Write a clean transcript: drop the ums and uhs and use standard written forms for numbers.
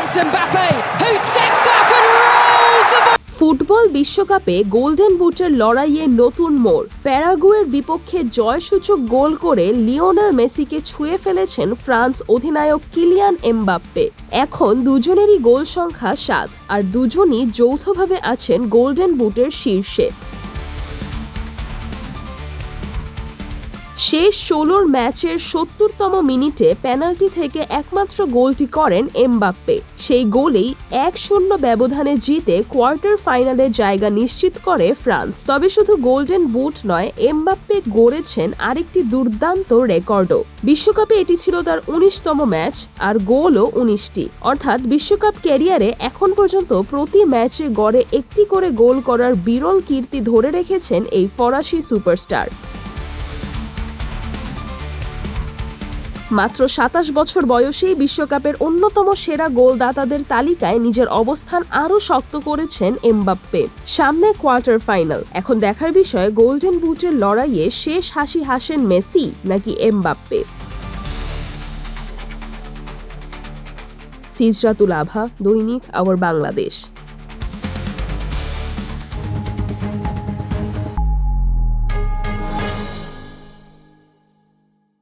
It's Mbappe who steps up and rolls the ball. Football বিশ্বকাপে golden বুটের লড়াইয়ে নতুন মোড়। প্যারাগুয়ের বিপক্ষে জয়সূচক গোল করে লিওনেল মেসিকে ছুঁয়ে ফেলেছেন ফ্রান্স অধিনায়ক কিলিয়ান এমবাপ্পে। এখন দুজনেরই গোল সংখ্যা 7, আর দুজনই যৌথভাবে আছেন গোল্ডেন বুটের শীর্ষে। শেষ 16 ম্যাচের 70তম মিনিটে পেনাল্টি থেকে একমাত্র গোলটি করেন এমবাপ্পে। সেই গোলেই 1-0 ব্যবধানে জিতে কোয়ার্টার ফাইনালে জায়গা নিশ্চিত করে ফ্রান্স। তবে শুধু গোল্ডেন বুট নয়, এমবাপ্পে গড়েছেন আরেকটি দুর্দান্ত রেকর্ডও। বিশ্বকাপে এটি ছিল তার 19তম ম্যাচ, আর গোলও 19টি। অর্থাৎ বিশ্বকাপ ক্যারিয়ারে এখন পর্যন্ত প্রতি ম্যাচে গড়ে একটি করে গোল করার বিরল কীর্তি ধরে রেখেছেন এই ফরাসি সুপারস্টার। মাত্র 27 বছর বয়সেই বিশ্বকাপের অন্যতম সেরা গোলদাতাদের তালিকায় নিজের অবস্থান আরও শক্ত করেছেন এমবাপ্পে। সামনে কোয়ার্টার ফাইনাল। এখন দেখার বিষয়, গোল্ডেন বুটের লড়াইয়ে শেষ হাসি হাসেন মেসি নাকি এমবাপ্পে। সিজরাতুল আভা, দৈনিক আওয়ার বাংলাদেশ।